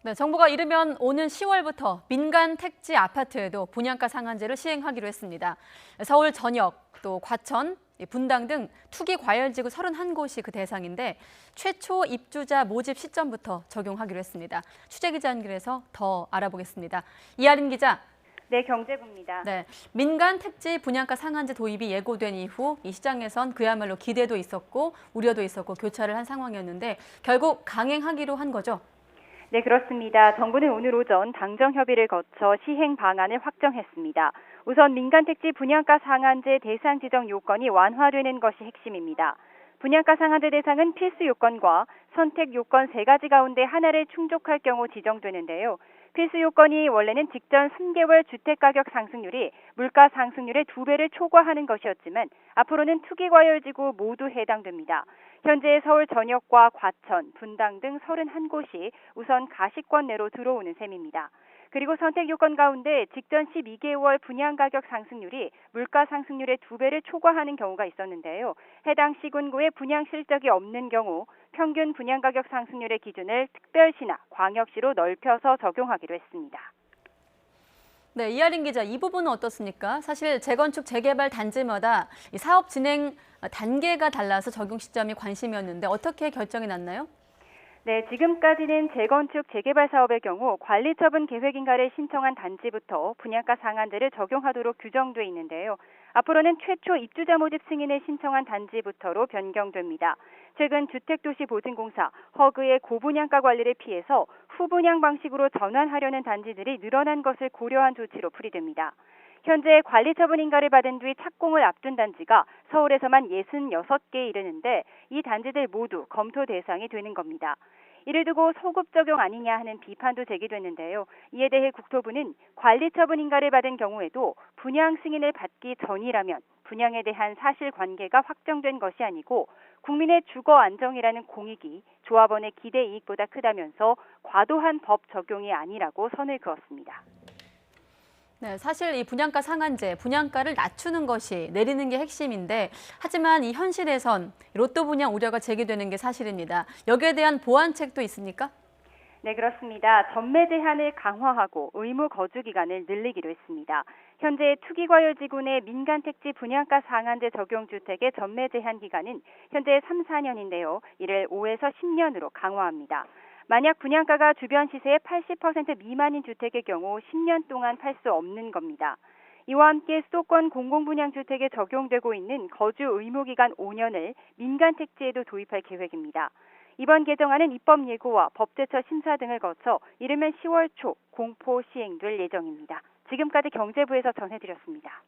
네, 정부가 이르면 오는 10월부터 민간 택지 아파트에도 분양가 상한제를 시행하기로 했습니다. 서울 전역, 또 과천, 분당 등 투기 과열지구 31곳이 그 대상인데 최초 입주자 모집 시점부터 적용하기로 했습니다. 취재기자 연결해서 더 알아보겠습니다. 이하린 기자. 네, 경제부입니다. 네, 민간 택지 분양가 상한제 도입이 예고된 이후 이 시장에선 그야말로 기대도 있었고 우려도 있었고 교차를 한 상황이었는데 결국 강행하기로 한 거죠. 네, 그렇습니다. 정부는 오늘 오전 당정 협의를 거쳐 시행 방안을 확정했습니다. 우선 민간 택지 분양가 상한제 대상 지정 요건이 완화되는 것이 핵심입니다. 분양가 상한제 대상은 필수 요건과 선택 요건 세 가지 가운데 하나를 충족할 경우 지정되는데요. 필수 요건이 원래는 직전 3개월 주택가격 상승률이 물가 상승률의 2배를 초과하는 것이었지만 앞으로는 투기과열지구 모두 해당됩니다. 현재 서울 전역과 과천, 분당 등 31곳이 우선 가시권 내로 들어오는 셈입니다. 그리고 선택 요건 가운데 직전 12개월 분양가격 상승률이 물가 상승률의 2배를 초과하는 경우가 있었는데요. 해당 시군구에 분양 실적이 없는 경우 평균 분양가격 상승률의 기준을 특별시나 광역시로 넓혀서 적용하기로 했습니다. 네, 이하린 기자, 이 부분은 어떻습니까? 사실 재건축, 재개발 단지마다 이 사업 진행 단계가 달라서 적용 시점이 관심이었는데 어떻게 결정이 났나요? 네, 지금까지는 재건축, 재개발 사업의 경우 관리처분 계획인가를 신청한 단지부터 분양가 상한제를 적용하도록 규정돼 있는데요. 앞으로는 최초 입주자 모집 승인을 신청한 단지부터로 변경됩니다. 최근 주택도시보증공사, 허그의 고분양가 관리를 피해서 후분양 방식으로 전환하려는 단지들이 늘어난 것을 고려한 조치로 풀이됩니다. 현재 관리처분 인가를 받은 뒤 착공을 앞둔 단지가 서울에서만 66개에 이르는데 이 단지들 모두 검토 대상이 되는 겁니다. 이를 두고 소급 적용 아니냐 하는 비판도 제기됐는데요. 이에 대해 국토부는 관리처분 인가를 받은 경우에도 분양 승인을 받기 전이라면 분양에 대한 사실관계가 확정된 것이 아니고 국민의 주거 안정이라는 공익이 조합원의 기대 이익보다 크다면서 과도한 법 적용이 아니라고 선을 그었습니다. 네, 사실 이 분양가 상한제, 분양가를 낮추는 것이 내리는 게 핵심인데 하지만 이 현실에선 로또 분양 우려가 제기되는 게 사실입니다. 여기에 대한 보완책도 있습니까? 네, 그렇습니다. 전매 제한을 강화하고 의무 거주 기간을 늘리기로 했습니다. 현재 투기과열지구 내 민간 택지 분양가 상한제 적용 주택의 전매 제한 기간은 현재 3, 4년인데요. 이를 5에서 10년으로 강화합니다. 만약 분양가가 주변 시세의 80% 미만인 주택의 경우 10년 동안 팔 수 없는 겁니다. 이와 함께 수도권 공공분양주택에 적용되고 있는 거주 의무기간 5년을 민간 택지에도 도입할 계획입니다. 이번 개정안은 입법 예고와 법제처 심사 등을 거쳐 이르면 10월 초 공포 시행될 예정입니다. 지금까지 경제부에서 전해드렸습니다.